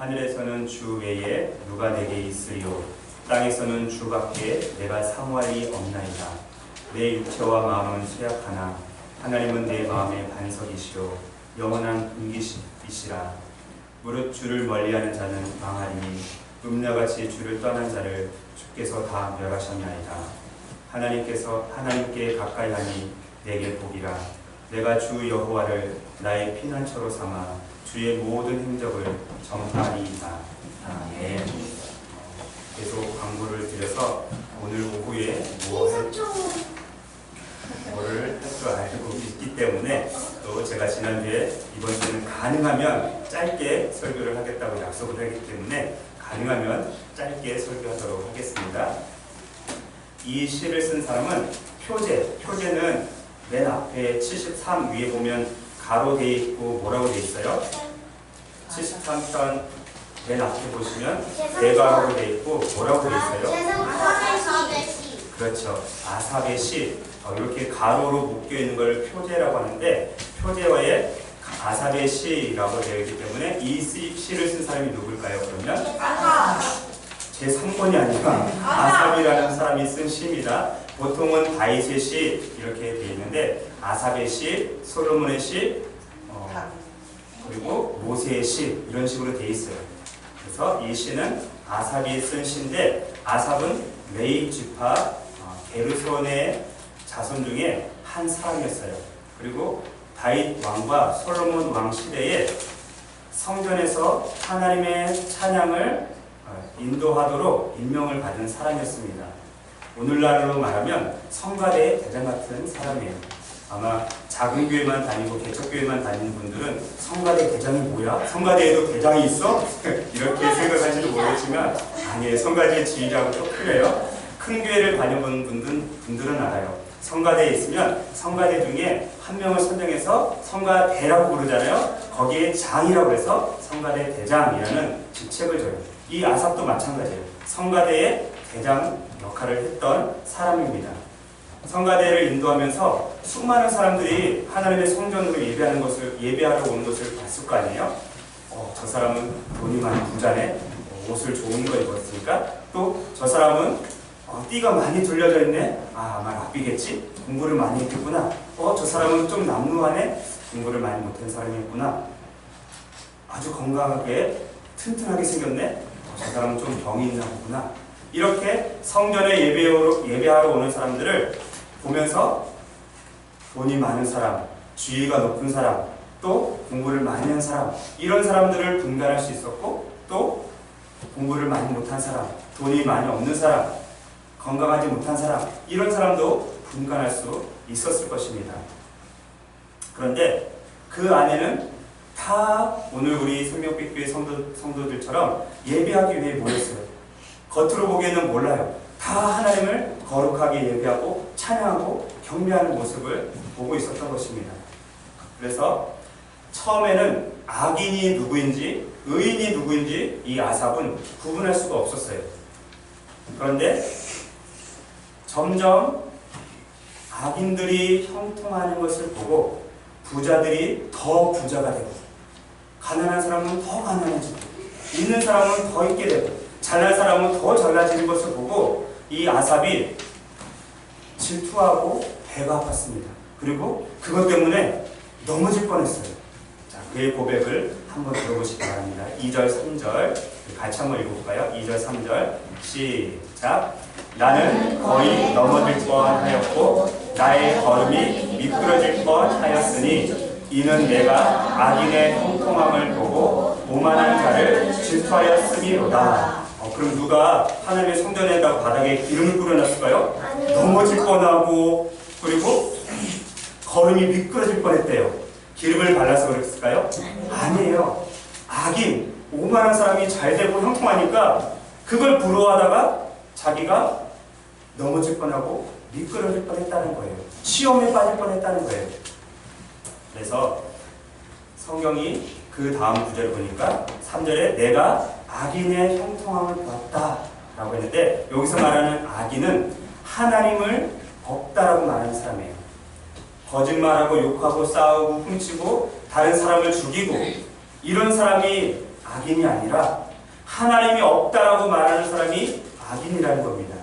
하늘에서는 주 외에 누가 내게 있으리요. 땅에서는 주밖에 내가 사모할 이 없나이다. 내 육체와 마음은 쇠약하나 하나님은 내 마음의 반석이시요 영원한 분기이시라. 무릇 주를 멀리하는 자는 망하리니 음녀같이 주를 떠난 자를 주께서 다 멸하셨나이다. 하나님께 가까이 하니 내게 복이라. 내가 주 여호와를 나의 피난처로 삼아 주의 모든 행적을 전파하리이다. 아멘. 계속 광고를 드려서 오늘 오후에 뭐를 할 줄 알고 있기 때문에 또 제가 지난주에 이번 주는 가능하면 짧게 설교를 하겠다고 약속을 하기 때문에 가능하면 짧게 설교하도록 하겠습니다. 이 시를 쓴 사람은 표제는 맨 앞에 73 위에 보면 가로 돼 있고 뭐라고 돼 있어요? 73편 맨 앞에 보시면 대가로로 돼 있고 뭐라고 돼 있어요? 그렇죠. 아삽의 시. 이렇게 가로로 묶여 있는 걸 표제라고 하는데 표제어에 아삽의 시라고 되어 있기 때문에 이 시를 쓴 사람이 누굴까요? 그러면 제 3번이 아니라 아삽이라는 사람이 쓴 시입니다. 보통은 다윗의 시 이렇게 되어 있는데 아삽의 시, 솔로몬의 시, 그리고 모세의 시 이런 식으로 되어 있어요. 그래서 이 시는 아삽이 쓴 시인데 아삽은 레위 지파 게르손의 자손 중에 한 사람이었어요. 그리고 다윗 왕과 솔로몬 왕 시대에 성전에서 하나님의 찬양을 인도하도록 임명을 받은 사람이었습니다. 오늘날로 말하면 성가대의 대장 같은 사람이에요. 아마 작은 교회만 다니고 개척교회만 다니는 분들은 성가대 대장이 뭐야? 성가대에도 대장이 있어? 이렇게 생각할지도 모르겠지만 아니에요. 성가대의 지위라고 또 틀려요. 큰 교회를 다녀본 분들은 알아요. 성가대에 있으면 성가대 중에 한 명을 선정해서 성가대라고 부르잖아요. 거기에 장이라고 해서 성가대 대장이라는 직책을 줘요. 이 아삽도 마찬가지예요. 성가대의 대장 역할을 했던 사람입니다. 성가대를 인도하면서 수많은 사람들이 하나님의 성전으로 예배하러 오는 것을 봤을 거 아니에요? 저 사람은 돈이 많은 부자네. 옷을 좋은 거 입었으니까. 또 저 사람은 띠가 많이 둘려져 있네. 아마 랍비겠지? 공부를 많이 했겠구나. 저 사람은 좀 남루하네. 공부를 많이 못한 사람이었구나. 아주 건강하게 튼튼하게 생겼네. 저 사람은 좀 병이 있나 보구나. 이렇게 성전에 예배하러 오는 사람들을 보면서 돈이 많은 사람, 지위가 높은 사람, 또 공부를 많이 한 사람, 이런 사람들을 분간할 수 있었고, 또 공부를 많이 못한 사람, 돈이 많이 없는 사람, 건강하지 못한 사람, 이런 사람도 분간할 수 있었을 것입니다. 그런데 그 안에는 다 오늘 우리 생명빛교회 성도들처럼 예배하기 위해 모였어요. 겉으로 보기에는 몰라요. 다 하나님을 거룩하게 예배하고 찬양하고 경배하는 모습을 보고 있었던 것입니다. 그래서 처음에는 악인이 누구인지 의인이 누구인지 이 아삽은 구분할 수가 없었어요. 그런데 점점 악인들이 형통하는 것을 보고 부자들이 더 부자가 되고 가난한 사람은 더 가난해지고 있는 사람은 더 있게 되고 잘난 사람은 더 잘나지는 것을 보고 이 아삽이 질투하고 배가 아팠습니다. 그리고 그것 때문에 넘어질 뻔했어요. 자, 그의 고백을 한번 들어보시기 바랍니다. 2절, 3절 같이 한번 읽어볼까요? 2절, 3절 시작. 나는 거의 넘어질 뻔하였고 나의 걸음이 미끄러질 뻔하였으니 이는 내가 악인의 형통함을 보고 오만한 자를 질투하였음이로다. 그럼 누가 하나님의 성전에다가 바닥에 기름을 뿌려놨을까요? 넘어질 뻔하고 그리고 걸음이 미끄러질 뻔했대요. 기름을 발라서 그랬을까요? 아니에요. 악인, 오만한 사람이 잘 되고 형통하니까 그걸 부러워하다가 자기가 넘어질 뻔하고 미끄러질 뻔했다는 거예요. 시험에 빠질 뻔했다는 거예요. 그래서 성경이 그 다음 구절을 보니까 3절에 내가 악인의 형통함을 보았다 라고 했는데 여기서 말하는 악인은 하나님을 없다라고 말하는 사람이에요. 거짓말하고 욕하고 싸우고 훔치고 다른 사람을 죽이고 이런 사람이 악인이 아니라 하나님이 없다라고 말하는 사람이 악인이라는 겁니다.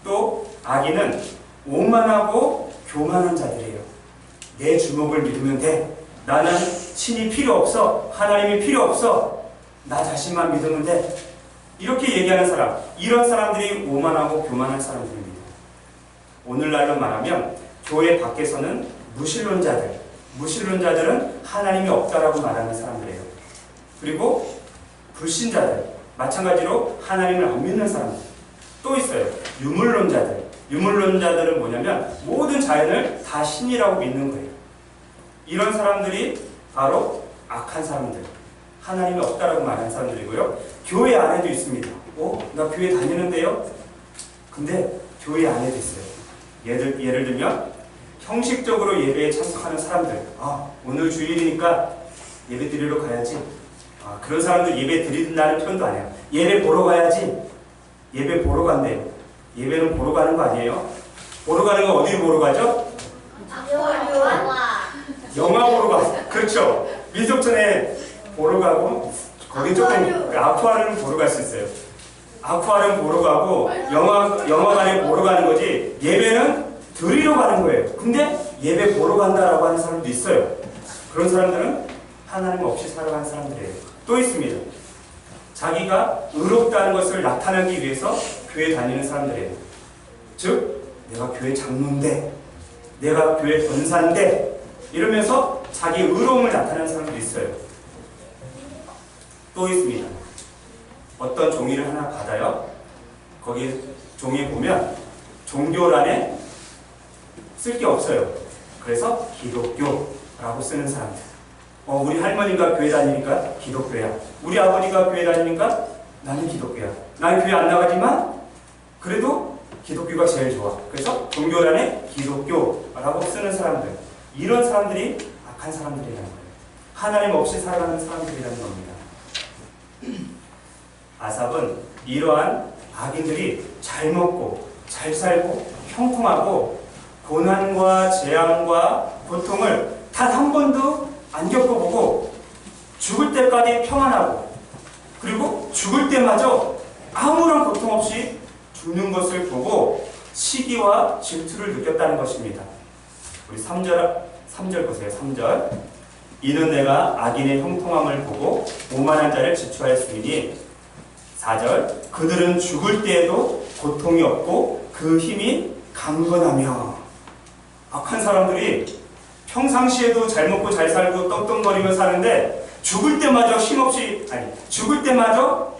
또 악인은 오만하고 교만한 자들이에요. 내 주먹을 믿으면 돼. 나는 신이 필요 없어. 하나님이 필요 없어. 나 자신만 믿으면 돼. 이렇게 얘기하는 사람, 이런 사람들이 오만하고 교만한 사람들입니다. 오늘날로 말하면 교회 밖에서는 무신론자들은 하나님이 없다라고 말하는 사람들이에요. 그리고 불신자들, 마찬가지로 하나님을 안 믿는 사람들. 또 있어요. 유물론자들은 뭐냐면 모든 자연을 다 신이라고 믿는 거예요. 이런 사람들이 바로 악한 사람들, 하나님이 없다라고 말하는 사람들이고요. 교회 안에도 있습니다. 나 교회 다니는데요? 근데 교회 안에도 있어요. 예를 들면 형식적으로 예배에 참석하는 사람들. 오늘 주일이니까 예배 드리러 가야지. 그런 사람들 예배 드린다는 표현도 안 해요. 예배 보러 가야지. 예배 보러 간대요. 예배는 보러 가는 거 아니에요? 보러 가는 거 어디로 보러 가죠? 영화 보러 가. 그렇죠. 민속촌에 보러 가고, 거기 조금 아쿠아리움 보러 갈 수 있어요. 아쿠아리움 보러 가고 영화관에 보러 가는 거지, 예배는 드리러 가는 거예요. 근데 예배 보러 간다라고 하는 사람도 있어요. 그런 사람들은 하나님 없이 살아가는 사람들이에요. 또 있습니다. 자기가 의롭다는 것을 나타내기 위해서 교회 다니는 사람들이에요. 즉, 내가 교회 장로인데, 내가 교회 권사인데, 이러면서 자기 의로움을 나타내는 사람도 있어요. 또 있습니다. 어떤 종이를 하나 받아요. 거기 종이에 보면 종교란에 쓸 게 없어요. 그래서 기독교라고 쓰는 사람들. 우리 할머니가 교회 다니니까 기독교야. 우리 아버지가 교회 다니니까 나는 기독교야. 나는 교회 안 나가지만 그래도 기독교가 제일 좋아. 그래서 종교란에 기독교라고 쓰는 사람들. 이런 사람들이 악한 사람들이라는 거예요. 하나님 없이 살아가는 사람들이라는 겁니다. 아삽은 이러한 악인들이 잘 먹고 잘 살고 형통하고 고난과 재앙과 고통을 단 한 번도 안 겪어보고 죽을 때까지 평안하고, 그리고 죽을 때마저 아무런 고통 없이 죽는 것을 보고 시기와 질투를 느꼈다는 것입니다. 우리 3절 보세요. 3절. 이는 내가 악인의 형통함을 보고 오만한 자를 지초하였으니. 4절. 그들은 죽을 때에도 고통이 없고 그 힘이 강건하며. 악한 사람들이 평상시에도 잘 먹고 잘 살고 떵떵거리며 사는데 죽을 때마저 죽을 때마저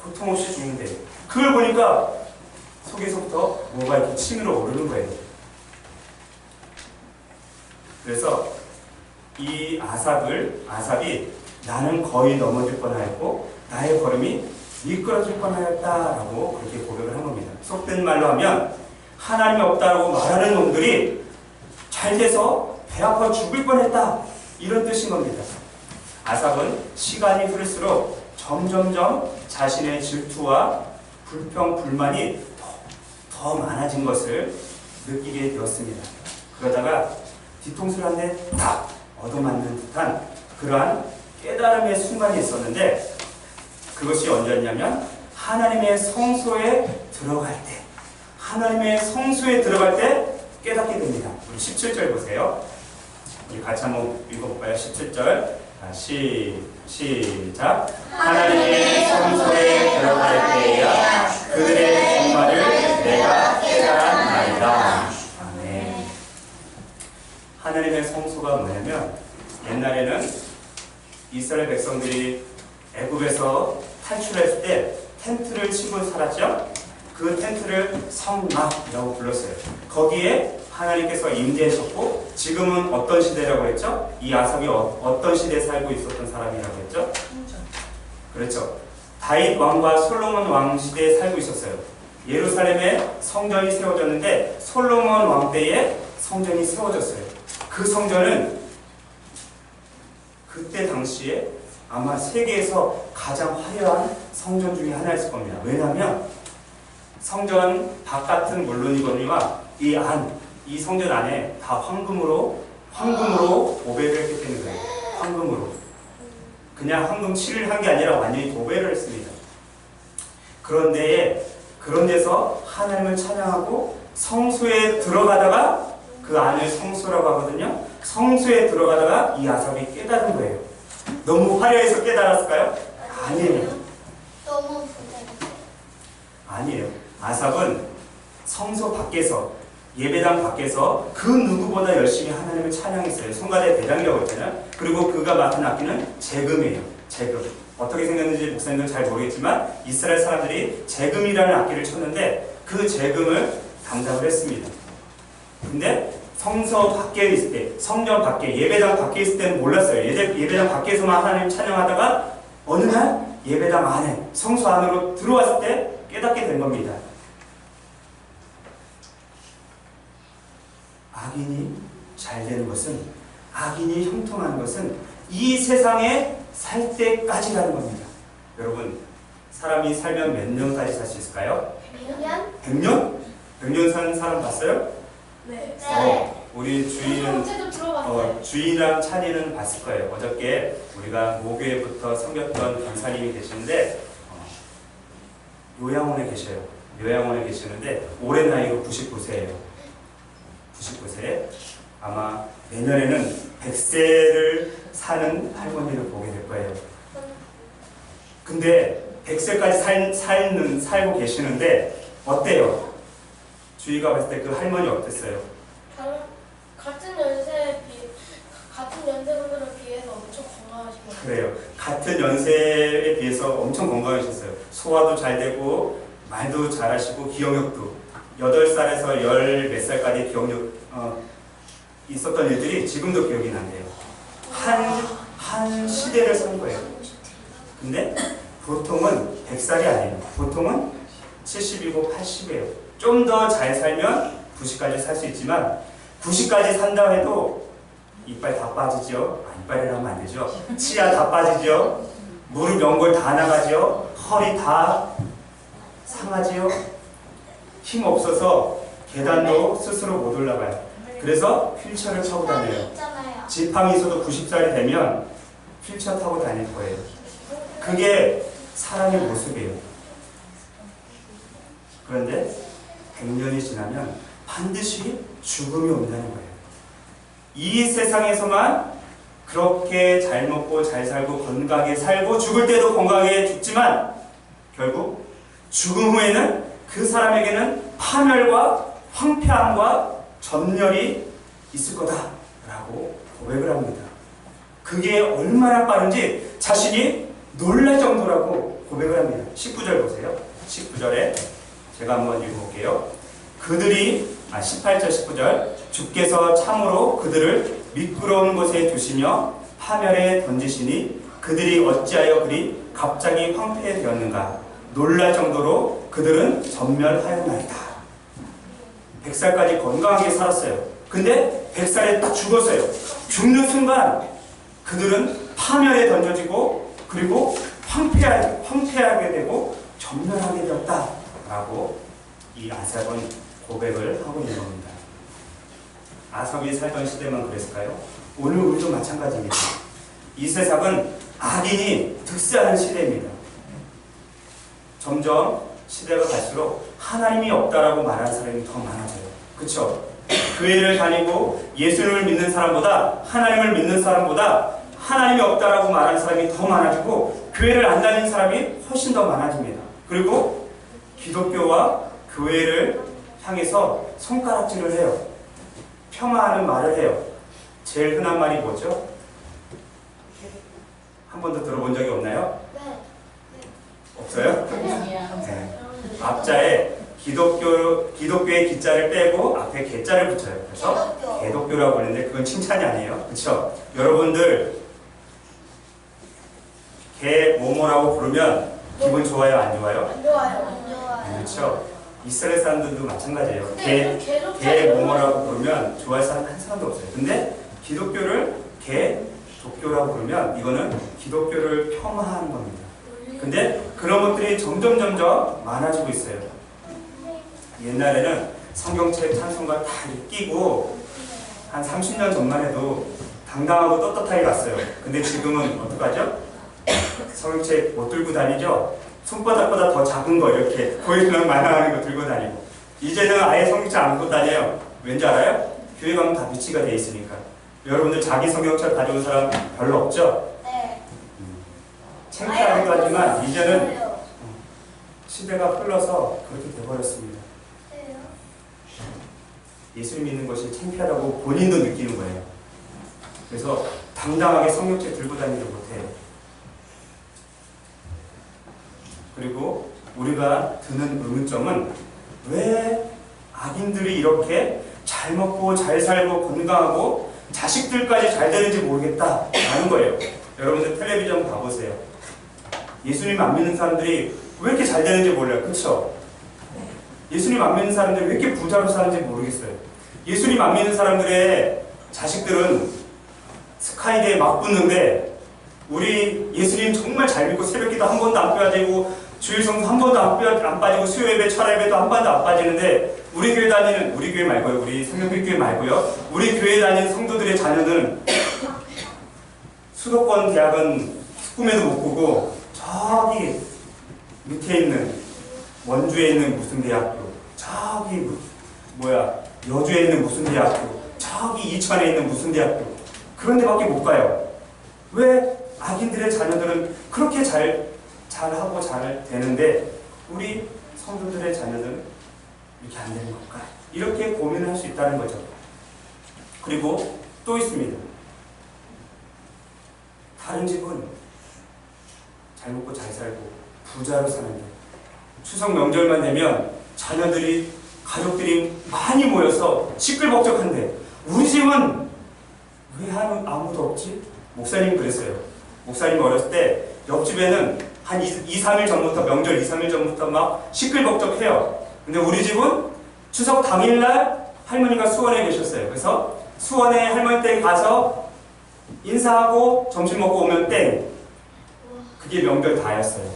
고통 없이 죽는데, 그걸 보니까 속에서부터 뭐가 이렇게 치밀어 오르는 거예요. 그래서 이 아삽이 나는 거의 넘어질 뻔하였고 나의 걸음이 미끄러질 뻔하였다라고 그렇게 고백을 한 겁니다. 속된 말로 하면 하나님이 없다라고 말하는 놈들이 잘 돼서 배 아파 죽을 뻔했다, 이런 뜻인 겁니다. 아삽은 시간이 흐를수록 점점점 자신의 질투와 불평, 불만이 더 많아진 것을 느끼게 되었습니다. 그러다가 뒤통수를 한 대 딱 얻어맞는 듯한 그러한 깨달음의 순간이 있었는데, 그것이 언제였냐면 하나님의 성소에 들어갈 때 깨닫게 됩니다. 우리 17절 보세요. 우리 같이 한번 읽어볼까요? 17절. 시작. 하나님의 성소에 들어갈 때야 그들의 종말을 내가 깨달았나이다. 아멘. 하나님의 성소가 뭐냐면, 옛날에는 이스라엘 백성들이 애굽에서 탈출했을 때 텐트를 치고 살았죠. 그 텐트를 성막이라고 불렀어요. 거기에 하나님께서 임재하셨고, 지금은 어떤 시대라고 했죠? 이 아삽이 어떤 시대에 살고 있었던 사람이라고 했죠? 그렇죠. 다윗 왕과 솔로몬 왕 시대에 살고 있었어요. 예루살렘에 성전이 세워졌는데 솔로몬 왕 때에 성전이 세워졌어요. 그 성전은 그때 당시에 아마 세계에서 가장 화려한 성전 중에 하나였을 겁니다. 왜냐하면 성전 바깥은 물론이거니와 이 성전 안에 다 황금으로 보배를 했기 때문에. 황금으로. 그냥 황금 7일 한 게 아니라 완전히 도배를 했습니다. 그런 데서 하나님을 찬양하고 성소에 들어가다가 그 안을 성소라고 하거든요. 성소에 들어가다가 이 아삽이 깨달은 거예요. 너무 화려해서 깨달았을까요? 아니에요. 너무 부자였어요. 아니에요. 아삽은 성소 밖에서 예배당 밖에서 그 누구보다 열심히 하나님을 찬양했어요. 성가대 대장이라고 했잖아요. 그리고 그가 맡은 악기는 재금이에요. 재금. 어떻게 생겼는지 목사님들 잘 모르겠지만 이스라엘 사람들이 재금이라는 악기를 쳤는데 그 재금을 담당을 했습니다. 근데 성서 밖에 있을 때, 성전 밖에, 예배당 밖에 있을 때는 몰랐어요. 예배당 밖에서만 하나님 찬양하다가 어느 날 예배당 안에, 성소 안으로 들어왔을 때 깨닫게 된 겁니다. 악인이 잘 되는 것은, 악인이 형통하는 것은 이 세상에 살 때까지라는 겁니다. 여러분, 사람이 살면 몇 년까지 살 수 있을까요? 100년? 100년? 100년 사는 사람 봤어요? 네. 우리 주인은 언제도 들어봤어요. 주인이랑 찬이는 봤을 거예요. 어저께 우리가 목요일부터 섬겼던 권사님이 계시는데 요양원에 계셔요. 요양원에 계시는데 올해 나이로 99세예요. 99세. 아마 내년에는 100세를 사는 할머니를 보게 될 거예요. 근데 100세까지 살고 계시는데 어때요? 주희가 봤을 때 그 할머니 어땠어요? 같은 연세분들에 비해서 엄청 건강하신 것 같아요. 그래요. 같은 연세에 비해서 엄청 건강하셨어요. 소화도 잘 되고 말도 잘하시고 기억력도 8살에서 10 몇 살까지 기억력 있었던 일들이 지금도 기억이 난대요. 한 시대를 산 거예요. 근데 보통은 100살이 아니에요. 보통은 70이고 80이에요. 좀 더 잘 살면 90까지 살 수 있지만 90까지 산다 해도 이빨 다 빠지죠. 이빨이라면 안 되죠. 치아 다 빠지죠. 무릎 연골 다 나가죠. 허리 다 상하지요. 힘 없어서 계단도 스스로 못 올라가요. 그래서 휠체어를 타고 다녀요. 지팡이 있어도 90살이 되면 휠체어 타고 다닐 거예요. 그게 사람의 모습이에요. 그런데 100년이 지나면 반드시 죽음이 온다는 거예요. 이 세상에서만 그렇게 잘 먹고 잘 살고 건강하게 살고 죽을 때도 건강하게 죽지만 결국 죽음 후에는 그 사람에게는 파멸과 황폐함과 전멸이 있을 거다라고 고백을 합니다. 그게 얼마나 빠른지 자신이 놀랄 정도라고 고백을 합니다. 19절 보세요. 19절에 제가 한번 읽어볼게요. 18절 19절 주께서 참으로 그들을 미끄러운 곳에 두시며 파멸에 던지시니 그들이 어찌하여 그리 갑자기 황폐되었는가 놀랄 정도로 그들은 전멸하였나이다. 100살까지 건강하게 살았어요. 근데 100살에 딱 죽었어요. 죽는 순간 그들은 파멸에 던져지고 그리고 황폐하게 되고 전멸하게 되었다라고 이 아삽은 고백을 하고 있는 겁니다. 아삽이 살던 시대만 그랬을까요? 오늘 우리도 마찬가지입니다. 이 세상은 악인이 득세하는 시대입니다. 점점 시대가 갈수록 하나님이 없다라고 말하는 사람이 더 많아져요. 그렇죠? 교회를 다니고 예수님을 믿는 사람보다 하나님을 믿는 사람보다 하나님이 없다라고 말하는 사람이 더 많아지고 교회를 안 다니는 사람이 훨씬 더 많아집니다. 그리고 기독교와 교회를 향해서 손가락질을 해요. 폄하하는 말을 해요. 제일 흔한 말이 뭐죠? 한 번도 들어본 적이 없나요? 네. 없어요? 네. 앞자에 기독교의 기자를 빼고 앞에 개자를 붙여요. 그래서 개독교라고 부르는데 그건 칭찬이 아니에요. 그렇죠? 여러분들 개 뭐뭐라고 부르면 기분 좋아요? 안 좋아요? 안 좋아요. 그렇죠? 이스라엘 사람들도 마찬가지예요. 개 뭐뭐라고 부르면 좋아할 사람 한 사람도 없어요. 근데 기독교를 개독교라고 부르면 이거는 기독교를 폄하하는 겁니다. 근데 그런 것들이 점점 많아지고 있어요. 옛날에는 성경책 찬송가 다 끼고 한 30년 전만 해도 당당하고 떳떳하게 갔어요. 근데 지금은 어떡하죠? 성경책 못 들고 다니죠? 손바닥보다 더 작은 거 이렇게 보이는 만화하는 거 들고 다니고 이제는 아예 성경책 안 갖고 다녀요. 왠지 알아요? 교회 가면 다 비치가 돼 있으니까. 여러분들 자기 성경책 가져온 사람 별로 없죠? 네. 창피하기도 하지만 이제는 시대가 흘러서 그렇게 돼버렸습니다. 예수를 믿는 것이 창피하다고 본인도 느끼는 거예요. 그래서 당당하게 성경책 들고 다니지 못해요. 그리고 우리가 드는 의문점은 왜 악인들이 이렇게 잘 먹고 잘 살고 건강하고 자식들까지 잘 되는지 모르겠다라는 거예요. 여러분들 텔레비전 봐보세요. 예수님 안 믿는 사람들이 왜 이렇게 잘 되는지 몰라요. 그쵸? 예수님 안 믿는 사람들이 왜 이렇게 부자로 사는지 모르겠어요. 예수님 안 믿는 사람들의 자식들은 스카이대에 막 붙는데 우리 예수님 정말 잘 믿고 새벽기도 한 번도 안 빠지고 주일 성수 한 번도 안 빠지고 수요 예배, 철야 예배도 한 번도 안 빠지는데 우리 교회 다니는 우리 교회 말고요. 우리 생명빛 교회 말고요. 우리 교회 다니는 성도들의 자녀는 수도권 대학은 꿈에도 못 꾸고 저기 밑에 있는 원주에 있는 무슨 대학교 저기 여주에 있는 무슨 대학교 저기 이천에 있는 무슨 대학교 그런 데밖에 못 가요. 왜 악인들의 자녀들은 그렇게 잘하고 잘 되는데 우리 성도들의 자녀들은 이렇게 안 되는 걸까? 이렇게 고민을 할 수 있다는 거죠. 그리고 또 있습니다. 다른 집은 잘 먹고 잘 살고 부자로 사는데 추석 명절만 되면 자녀들이 가족들이 많이 모여서 시끌벅적한데 우리 집은 왜 아무도 없지? 목사님 그랬어요. 목사님 어렸을 때 옆집에는 한 2-3일 전부터 명절 2-3일 전부터 막 시끌벅적해요. 근데 우리 집은 추석 당일날 할머니가 수원에 계셨어요. 그래서 수원에 할머니 댁에 가서 인사하고 점심 먹고 오면 땡. 그게 명절 다였어요.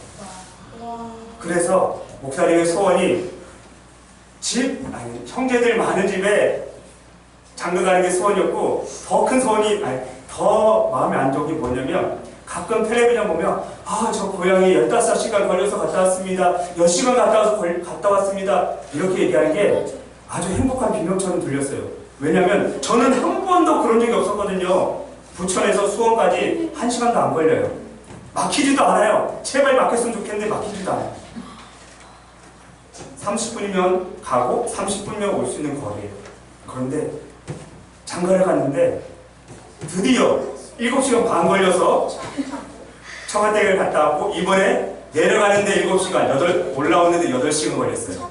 그래서 목사님의 소원이 형제들 많은 집에 장가 가는 게 소원이었고 더 큰 소원이 더 마음에 안 좋은 게 뭐냐면 가끔 텔레비전 보면 저 고향에 15시간 걸려서 갔다 왔습니다. 10시간 갔다 왔습니다. 이렇게 얘기하는 게 아주 행복한 비명처럼 들렸어요. 왜냐면 저는 한 번도 그런 적이 없었거든요. 부천에서 수원까지 1시간도 안 걸려요. 막히지도 않아요. 제발 막혔으면 좋겠는데 막히지도 않아요. 30분이면 가고 30분이면 올 수 있는 거리예요. 그런데 장가를 갔는데 드디어 7시간 반 걸려서 청와대를 갔다 왔고 이번에 내려가는데 7시간, 올라오는데 8시간 걸렸어요.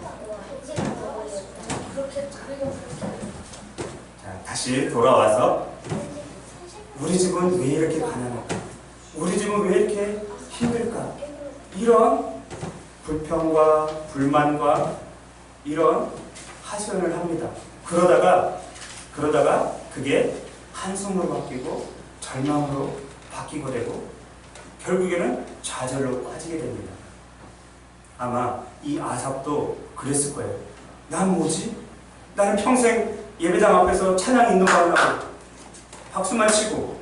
자, 다시 돌아와서 우리 집은 왜 이렇게 가난할까? 우리 집은 왜 이렇게 힘들까? 이런 불평과 불만과 이런 하소연을 합니다. 그러다가 그게 한숨으로 바뀌고 절망으로 바뀌고 되고 결국에는 좌절로 빠지게 됩니다. 아마 이 아삽도 그랬을 거예요. 난 뭐지? 나는 평생 예배당 앞에서 찬양 인도만 하고 박수만 치고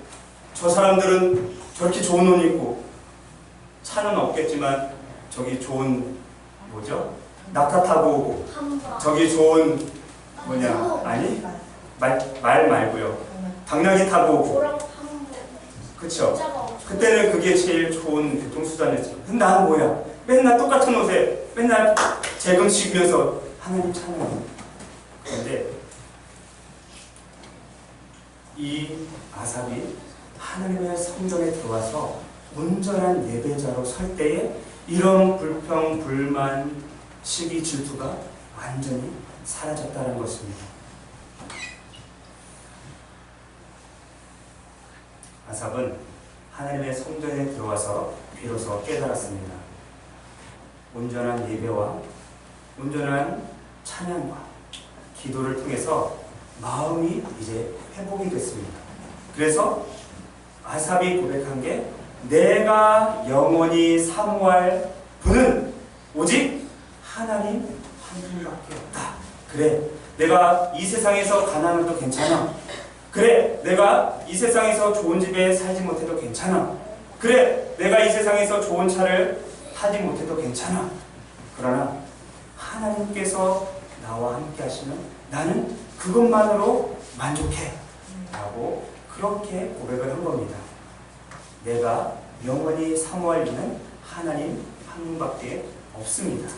저 사람들은 저렇게 좋은 옷 입고 차는 없겠지만 저기 좋은 낙타 타고 오고 저기 좋은 말 말고요. 당나귀 타고 오고 그쵸? 그때는 그게 제일 좋은 교통수단이었죠. 근데 나는 뭐야? 맨날 똑같은 옷에 맨날 재금치면서 하나님 찬양해. 그런데 이 아삽이 하나님의 성전에 들어와서 온전한 예배자로 설 때에 이런 불평, 불만, 시기, 질투가 완전히 사라졌다는 것입니다. 아삽은 하나님의 성전에 들어와서 비로소 깨달았습니다. 온전한 예배와 온전한 찬양과 기도를 통해서 마음이 이제 회복이 됐습니다. 그래서 아삽이 고백한 게 내가 영원히 사모할 분은 오직 하나님 한 분밖에 없다. 그래, 내가 이 세상에서 가난해도 괜찮아. 그래, 내가 이 세상에서 좋은 집에 살지 못해도 괜찮아. 그래, 내가 이 세상에서 좋은 차를 타지 못해도 괜찮아. 그러나 하나님께서 나와 함께 하시면 나는 그것만으로 만족해. 라고 그렇게 고백을 한 겁니다. 내가 영원히 사모할 이는 하나님 한 분밖에 없습니다.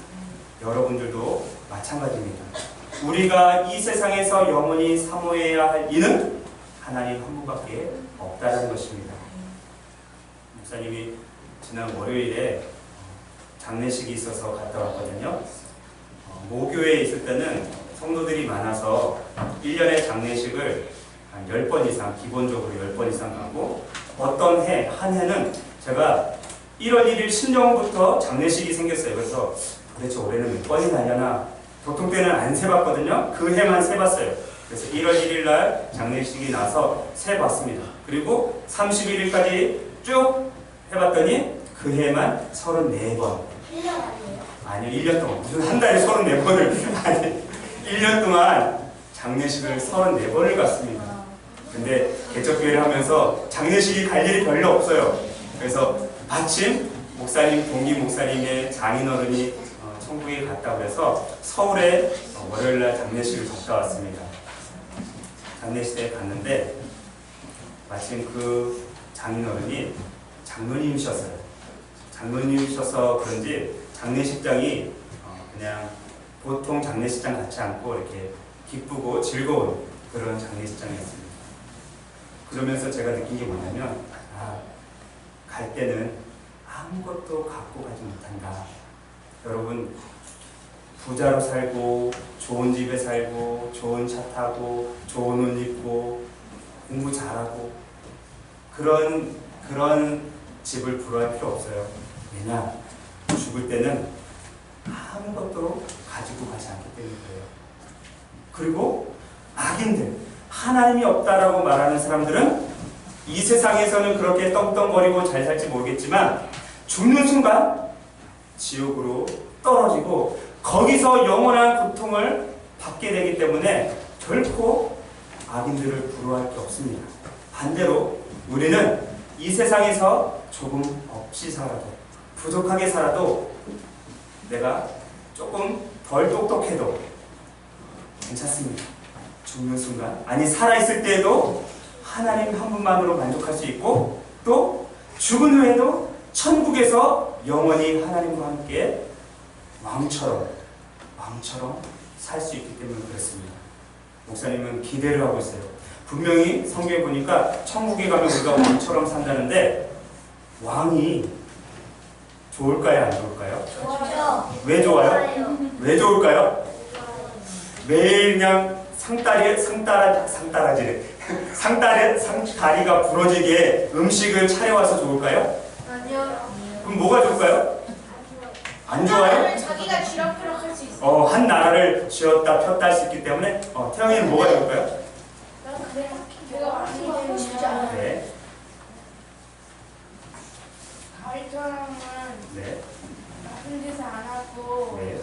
여러분들도 마찬가지입니다. 우리가 이 세상에서 영원히 사모해야 할 이는 하나님 한 분밖에 없다는 것입니다. 목사님이 지난 월요일에 장례식이 있어서 갔다 왔거든요. 모교에 있을 때는 성도들이 많아서 1년에 장례식을 한 10번 이상, 기본적으로 10번 이상 가고, 어떤 해, 한 해는 제가 1월 1일 신정부터 장례식이 생겼어요. 그래서 도대체 올해는 몇 번이나 하려나, 보통 때는 안 세봤거든요. 그 해만 세봤어요. 그래서 1월 1일 날 장례식이 나서 세봤습니다. 그리고 31일까지 쭉 해봤더니 그 해만 34번. 1년 아니에요? 아니요, 1년 동안. 무슨 한 달에 34번을. 아니, 1년 동안 장례식을 34번을 갔습니다. 근데 개척교회를 하면서 장례식이 갈 일이 별로 없어요. 그래서 마침 목사님, 동기 목사님의 장인어른이 천국에 갔다고 해서 서울에 월요일날 장례식을 갔다 왔습니다. 장례식에 갔는데 마침 그 장인어른이 장로님이셨어요. 장로님이셔서 그런지 장례식장이 그냥 보통 장례식장 같지 않고 이렇게 기쁘고 즐거운 그런 장례식장이었습니다. 그러면서 제가 느낀 게 뭐냐면, 갈 때는 아무것도 갖고 가지 못한다. 여러분, 부자로 살고 좋은 집에 살고 좋은 차 타고 좋은 옷 입고 공부 잘하고 그런 집을 부러워할 필요 없어요. 왜냐? 죽을 때는 아무것도 가지고 가지 않기 때문이에요. 그리고 악인들, 하나님이 없다라고 말하는 사람들은 이 세상에서는 그렇게 떵떵거리고 잘 살지 모르겠지만 죽는 순간 지옥으로 떨어지고 거기서 영원한 고통을 받게 되기 때문에 결코 악인들을 부러워할 게 없습니다. 반대로 우리는 이 세상에서 조금 없이 살아도, 부족하게 살아도, 내가 조금 덜 똑똑해도 괜찮습니다. 죽는 순간, 아니 살아있을 때에도 하나님 한 분만으로 만족할 수 있고, 또 죽은 후에도 천국에서 영원히 하나님과 함께 왕처럼 살 수 있기 때문에 그렇습니다. 목사님은 기대를 하고 있어요. 분명히 성경에 보니까 천국에 가면 우리가 왕처럼 산다는데, 왕이 좋을까요, 안 좋을까요? 좋아요. 왜 좋아요? 왜 좋을까요? 매일 그냥 상다리가 부러지게 음식을 차려와서 좋을까요? 아니요. 그럼 뭐가 좋을까요? 안 좋아요? 자기가 쥐락펴락 할 수 있어요. 한 나라를 쥐었다 폈다 할 수 있기 때문에 태영이는 뭐가 좋을까요? 난 그냥 내가 하고 싶지 않아요. 네. 가위처럼은 네. 나쁜 짓을 안 하고 네.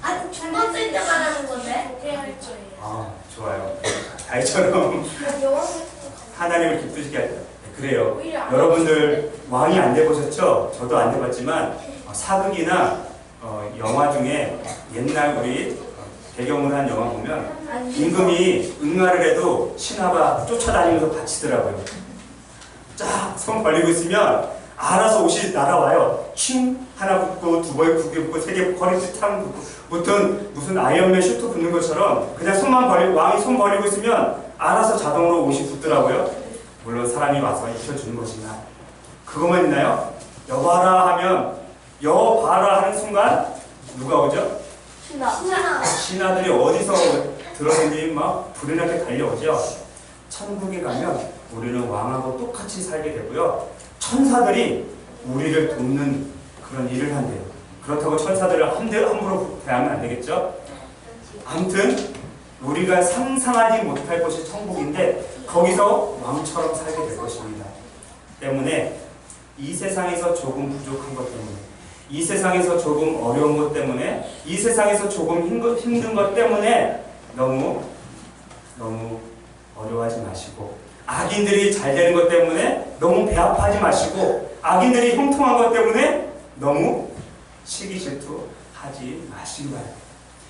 아니 두 번째 때 말하는 건데 좋게 할 거예요. 좋아요. 다이처럼 여왕 하나님을 기쁘시게 할 거예요. 그래요. 오히려 안 여러분들 왕이 안 돼보셨죠? 저도 안 돼봤지만 사극이나 영화 중에 옛날 우리 배경으로 한 영화 보면 임금이 응아를 해도 신하가 쫓아다니면서 바치더라고요. 쫙 손 벌리고 있으면 알아서 옷이 날아와요. 춤 하나 붙고 두 개 붙고 세 개 붙고 허리띠 탕 붙고 무슨 아이언맨 슈트 붙는 것처럼 그냥 왕이 손 벌리고 있으면 알아서 자동으로 옷이 붙더라고요. 물론 사람이 와서 입혀주는 것이나 그것만 있나요? 여봐라 하면 여봐라 하는 순간 누가 오죠? 신하들이 어디서 들어오는지 막 불이 나게 달려오죠. 천국에 가면 우리는 왕하고 똑같이 살게 되고요. 천사들이 우리를 돕는 그런 일을 한대요. 그렇다고 천사들을 함부로 대하면 안 되겠죠? 아무튼 우리가 상상하지 못할 곳이 천국인데 거기서 왕처럼 살게 될 것입니다. 때문에 이 세상에서 조금 부족한 것 때문에, 이 세상에서 조금 어려운 것 때문에, 이 세상에서 조금 힘든 것 때문에 너무 어려워하지 마시고 악인들이 잘 되는 것 때문에 너무 배 아파하지 마시고 악인들이 형통한 것 때문에 너무 시기 질투하지 마시기 바랍니다.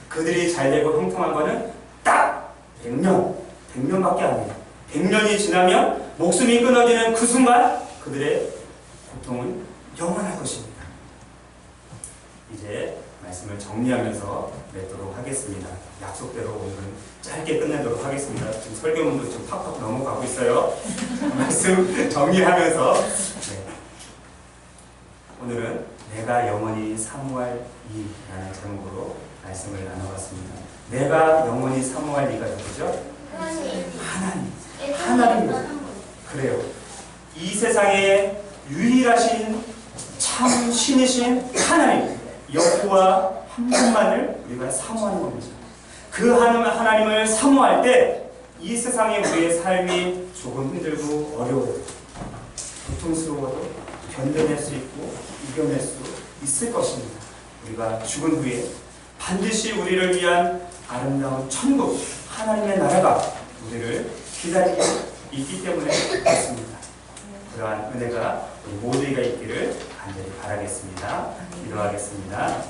그들이 잘 되고 형통한 거는 딱 100년밖에 안 돼요. 100년이 지나면 목숨이 끊어지는 그 순간 그들의 고통은 영원할 것입니다. 이제 말씀을 정리하면서 맺도록 하겠습니다. 약속대로 오늘은 짧게 끝내도록 하겠습니다. 지금 설교문도 지금 팍팍 넘어가고 있어요. 말씀 정리하면서 오늘은 내가 영원히 사모할 이라는 제목으로 말씀을 나눠봤습니다. 내가 영원히 사모할 이가 누구죠? 하나님입니다. 그래요. 이 세상에 유일하신 참 신이신 하나님 여호와 한 분만을 우리가 사모하는 겁니다. 그 하나님을 사모할 때 이 세상에 우리의 삶이 조금 힘들고 어려워도 고통스러워도 견뎌낼 수 있고 이겨낼 수 있을 것입니다. 우리가 죽은 후에 반드시 우리를 위한 아름다운 천국 하나님의 나라가 우리를 기다리고 있기 때문에 그렇습니다. 그러한 은혜가 우리 모두에게 있기를 간절히 바라겠습니다. 기도하겠습니다.